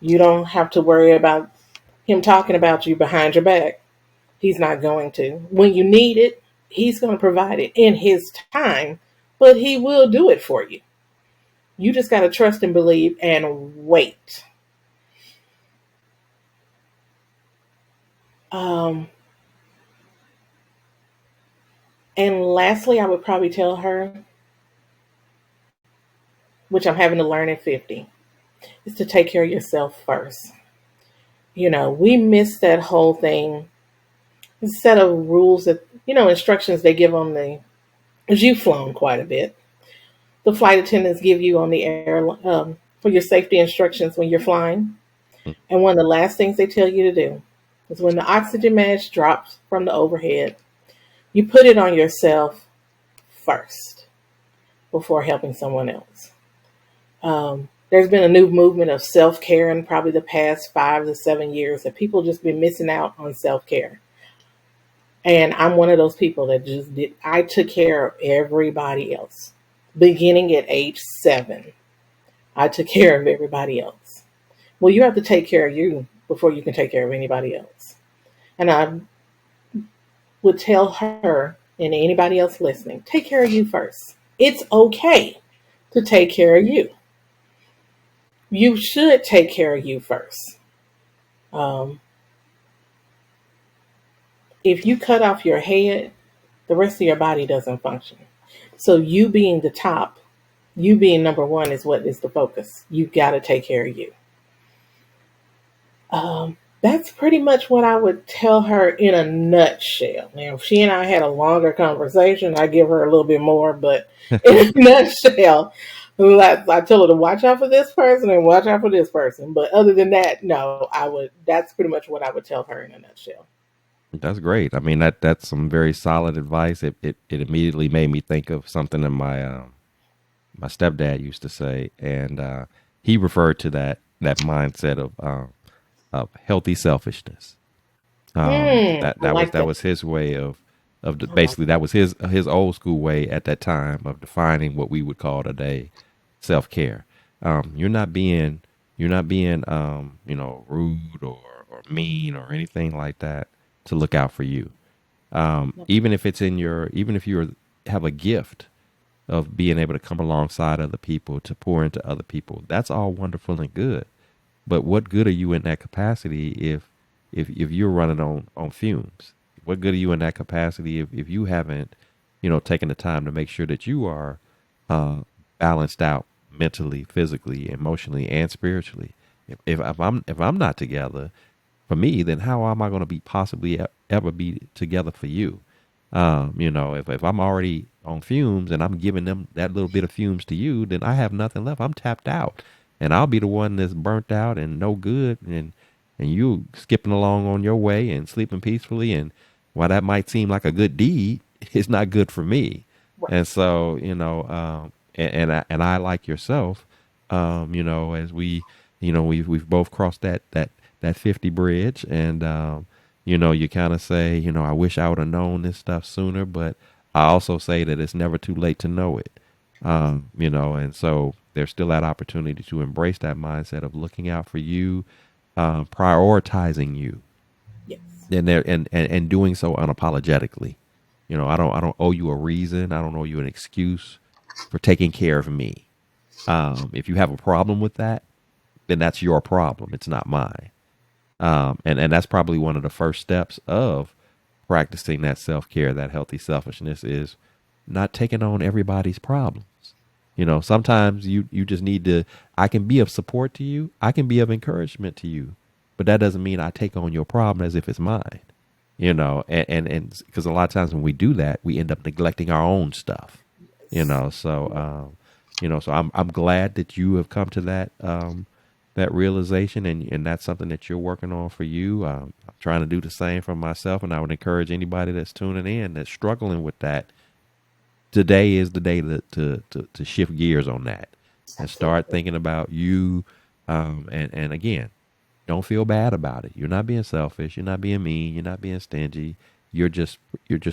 You don't have to worry about him talking about you behind your back. He's not going to. When you need it, he's going to provide it in his time, but he will do it for you. You just got to trust and believe and wait. Um, and lastly, I would probably tell her, which I'm having to learn at 50, is to take care of yourself first. We miss that whole thing, the set of rules that, instructions they give on because you've flown quite a bit. The flight attendants give you on the air for your safety instructions when you're flying. And one of the last things they tell you to do is when the oxygen mask drops from the overhead, you put it on yourself first before helping someone else. There's been a new movement of self care in probably the past 5 to 7 years that people just been missing out on self care. And I'm one of those people that just did. I took care of everybody else. Beginning at age 7, I took care of everybody else. Well, you have to take care of you before you can take care of anybody else. And I would tell her and anybody else listening, take care of you first. It's okay to take care of you. You should take care of you first. Um, if you cut off your head, the rest of your body doesn't function. So you being the top, you being number one is what is the focus. You got to take care of you. That's pretty much what I would tell her in a nutshell. Now, if she and I had a longer conversation, I'd give her a little bit more, but in a nutshell, I tell her to watch out for this person and watch out for this person. But other than that, no, that's pretty much what I would tell her in a nutshell. That's great. I mean, that's some very solid advice. It immediately made me think of something that my stepdad used to say, and he referred to that mindset of healthy selfishness. That I like that that. was his way I like basically that was his old school way at that time of defining what we would call today self care. You're not being rude or mean or anything like that to look out for you. Even if it's even if you have a gift of being able to come alongside other people to pour into other people, that's all wonderful and good. But what good are you in that capacity if you're running on fumes? What good are you in that capacity if you haven't, taken the time to make sure that you are uh, balanced out mentally, physically, emotionally, and spiritually? If I'm not together for me, then how am I going to be possibly ever be together for you? If I'm already on fumes and I'm giving them that little bit of fumes to you, then I have nothing left. I'm tapped out, and I'll be the one that's burnt out and no good, and you skipping along on your way and sleeping peacefully. And while that might seem like a good deed, it's not good for me. right. And so, and I like yourself, as we've both crossed that 50 bridge, and you kind of say, I wish I would have known this stuff sooner, but I also say that it's never too late to know it. And so there's still that opportunity to embrace that mindset of looking out for you, prioritizing you, Yes. and doing so unapologetically. I don't owe you a reason. I don't owe you an excuse for taking care of me. If you have a problem with that, then that's your problem. It's not mine. And that's probably one of the first steps of practicing that self care, that healthy selfishness, is not taking on everybody's problems. Sometimes you just need to. I can be of support to you. I can be of encouragement to you, but that doesn't mean I take on your problem as if it's mine. And because a lot of times when we do that, we end up neglecting our own stuff. So I'm glad that you have come to that realization, and that's something that you're working on for you. I'm trying to do the same for myself, and I would encourage anybody that's tuning in that's struggling with that. Today is the day to shift gears on that and start Absolutely. thinking about you. And again, don't feel bad about it. You're not being selfish. You're not being mean. You're not being stingy. You're just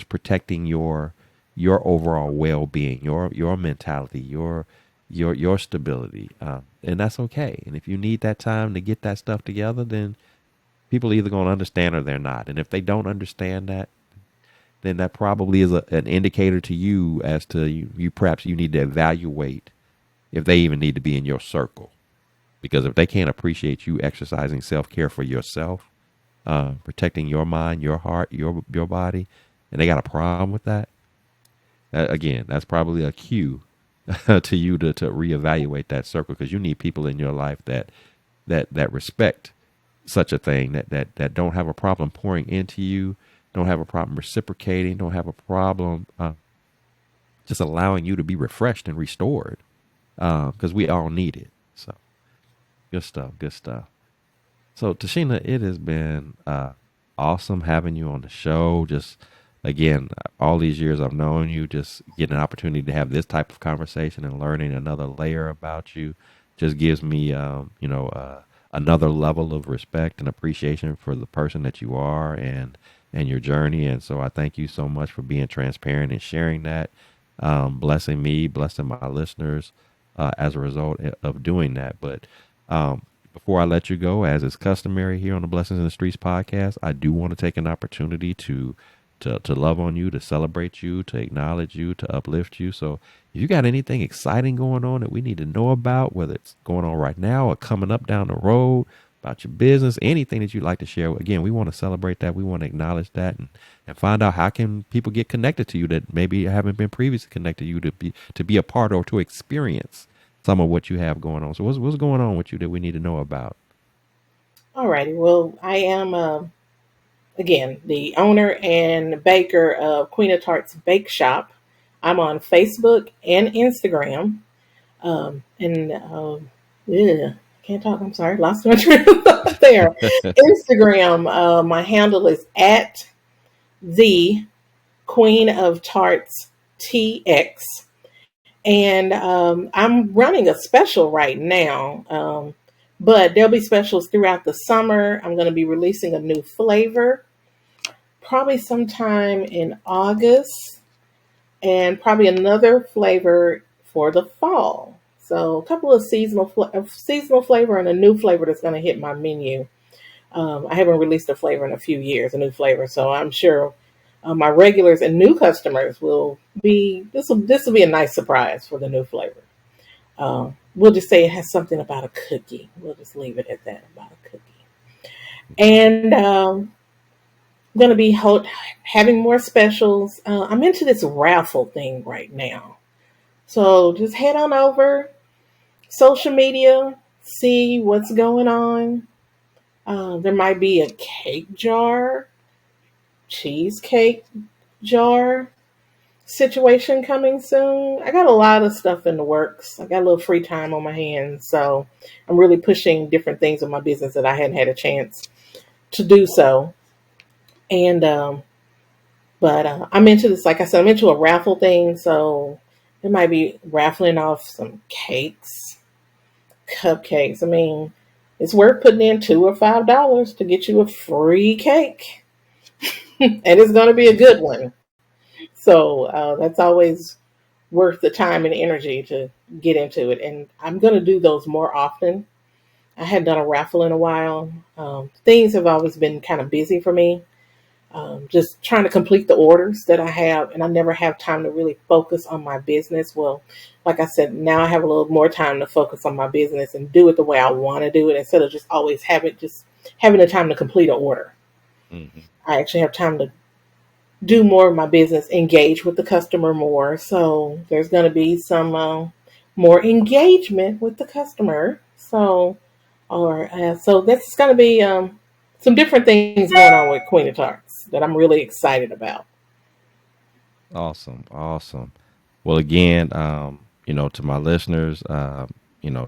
protecting your overall well being, your mentality, your stability, and that's okay. And if you need that time to get that stuff together, then people are either going to understand or they're not. And if they don't understand that, then that probably is an indicator to you as to you perhaps you need to evaluate if they even need to be in your circle. Because if they can't appreciate you exercising self care for yourself, protecting your mind, your heart, your body, and they got a problem with that, again, that's probably a cue to you to reevaluate that circle, because you need people in your life that respect such a thing, that don't have a problem pouring into you, don't have a problem reciprocating, don't have a problem just allowing you to be refreshed and restored, because we all need it. So good stuff, good stuff. So Tashina, it has been awesome having you on the show. Just again, all these years I've known you, just getting an opportunity to have this type of conversation and learning another layer about you just gives me, another level of respect and appreciation for the person that you are and your journey. And so I thank you so much for being transparent and sharing that, blessing me, blessing my listeners as a result of doing that. But before I let you go, as is customary here on the Blessings in the Streets podcast, I do want to take an opportunity to love on you, to celebrate you, to acknowledge you, to uplift you. So if you got anything exciting going on that we need to know about, whether it's going on right now or coming up down the road, about your business, anything that you'd like to share, again, we want to celebrate that. We want to acknowledge that, and find out how can people get connected to you that maybe haven't been previously connected to you, to be a part or to experience some of what you have going on. So what's going on with you that we need to know about? Alrighty. Well, I am again the owner and baker of Queen of Tarts Bake Shop. I'm on Facebook and Instagram. And yeah, can't talk. I'm sorry, lost my train of thought there. Instagram. My handle is at the Queen of Tarts TX, and I'm running a special right now. But there'll be specials throughout the summer. I'm going to be releasing a new flavor probably sometime in August, and probably another flavor for the fall. So a couple of seasonal flavor and a new flavor that's going to hit my menu. I haven't released a flavor in a few years, a new flavor, so I'm sure my regulars and new customers will be. This will be a nice surprise for the new flavor. We'll just say it has something about a cookie. We'll just leave it at that, about a cookie. And I'm going to be having more specials. I'm into this raffle thing right now. So just head on over social media, see what's going on. There might be a cake jar, cheesecake jar situation coming soon. I got a lot of stuff in the works. I got a little free time on my hands, so I'm really pushing different things in my business that I hadn't had a chance to do so. And but I'm into this. Like I said, I'm into a raffle thing, so it might be raffling off some cakes, cupcakes. I mean, it's worth putting in $2 or $5 to get you a free cake, and it's going to be a good one. So that's always worth the time and energy to get into it. And I'm going to do those more often. I hadn't done a raffle in a while. Things have always been kind of busy for me. just trying to complete the orders that I have, and I never have time to really focus on my business. Well, like I said, now I have a little more time to focus on my business and do it the way I want to do it instead of just always having the time to complete an order. Hmm. I actually have time to do more of my business, engage with the customer more. So there's going to be some more engagement with the customer. So that's going to be some different things going on with Queen of Tarts that I'm really excited about. Awesome, awesome. Well, again, to my listeners,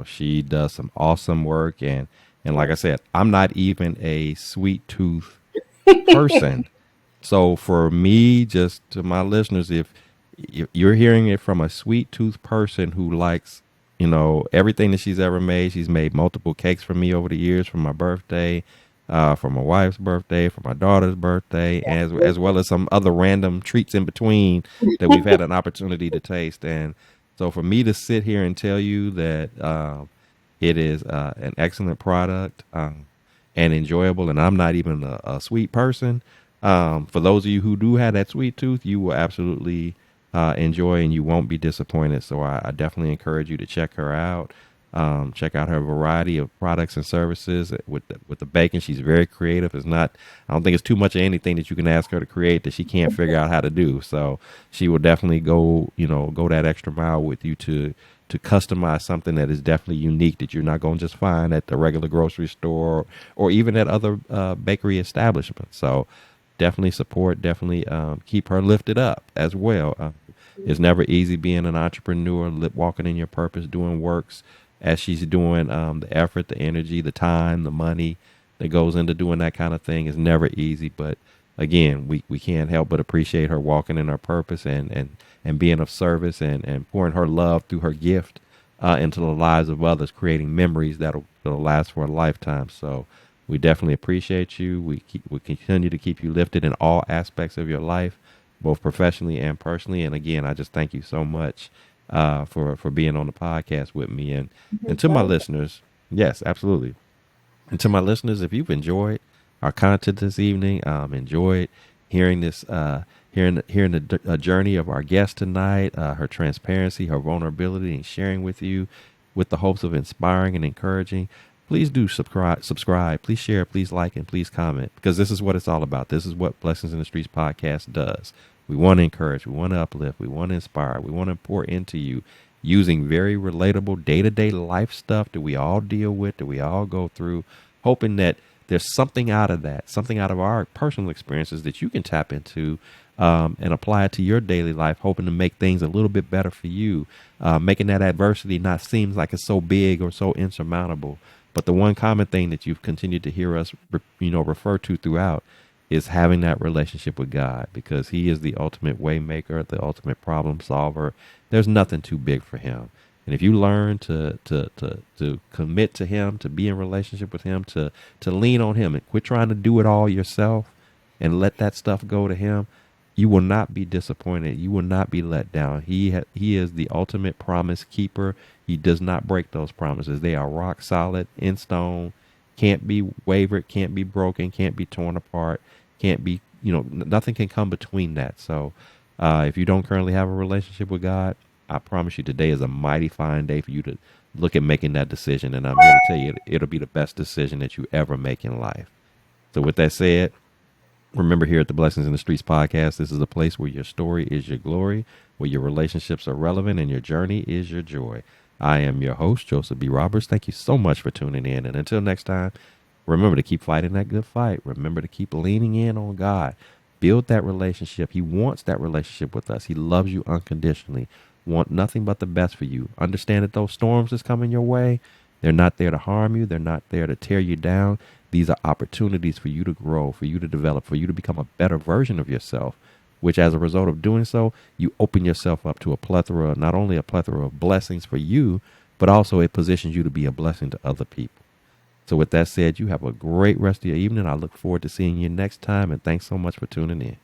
she does some awesome work, and like I said, I'm not even a sweet tooth person. So for me, just to my listeners, if you're hearing it from a sweet tooth person who likes, everything that she's made multiple cakes for me over the years for my birthday, for my wife's birthday, for my daughter's birthday, as well as some other random treats in between that we've had an opportunity to taste. And so for me to sit here and tell you that it is an excellent product and enjoyable, and I'm not even a sweet person. For those of you who do have that sweet tooth, you will absolutely enjoy and you won't be disappointed. So I definitely encourage you to check her out. Check out her variety of products and services with the baking. She's very creative. I don't think it's too much of anything that you can ask her to create that she can't figure out how to do. So she will definitely go that extra mile with you to customize something that is definitely unique that you're not going to just find at the regular grocery store or even at other bakery establishments. So definitely support, definitely keep her lifted up as well. It's never easy being an entrepreneur, walking in your purpose, doing works as she's doing. The effort, the energy, the time, the money that goes into doing that kind of thing is never easy. But again, we can't help but appreciate her walking in her purpose and being of service and pouring her love through her gift into the lives of others, creating memories that'll last for a lifetime. So we definitely appreciate you. We continue to keep you lifted in all aspects of your life, both professionally and personally. And again, I just thank you so much for being on the podcast with me. And to my listeners, yes, absolutely. And to my listeners, if you've enjoyed our content this evening, enjoyed hearing this, hearing the journey of our guest tonight, her transparency, her vulnerability, and sharing with you, with the hopes of inspiring and encouraging, please do subscribe. Please share. Please like and please comment, because this is what it's all about. This is what Blessings in the Streets podcast does. We want to encourage. We want to uplift. We want to inspire. We want to pour into you using very relatable day-to-day life stuff that we all deal with, that we all go through, hoping that there's something out of that, something out of our personal experiences that you can tap into and apply it to your daily life, hoping to make things a little bit better for you, making that adversity not seem like it's so big or so insurmountable. But the one common thing that you've continued to hear us, refer to throughout is having that relationship with God, because he is the ultimate way maker, the ultimate problem solver. There's nothing too big for him. And if you learn to commit to him, to be in relationship with him, to lean on him and quit trying to do it all yourself and let that stuff go to him, you will not be disappointed. You will not be let down. He is the ultimate promise keeper. He does not break those promises. They are rock solid, in stone, can't be wavered, can't be broken, can't be torn apart, can't be, nothing can come between that. So if you don't currently have a relationship with God, I promise you today is a mighty fine day for you to look at making that decision. And I'm here to tell you, it'll be the best decision that you ever make in life. So with that said, remember, here at the Blessings in the Streets podcast, this is a place where your story is your glory, where your relationships are relevant, and your journey is your joy. I am your host, Joseph B. Roberts. Thank you so much for tuning in. And until next time, remember to keep fighting that good fight. Remember to keep leaning in on God. Build that relationship. He wants that relationship with us. He loves you unconditionally. Want nothing but the best for you. Understand that those storms that's coming your way, they're not there to harm you. They're not there to tear you down. These are opportunities for you to grow, for you to develop, for you to become a better version of yourself, which as a result of doing so, you open yourself up to not only a plethora of blessings for you, but also it positions you to be a blessing to other people. So with that said, you have a great rest of your evening. I look forward to seeing you next time. And thanks so much for tuning in.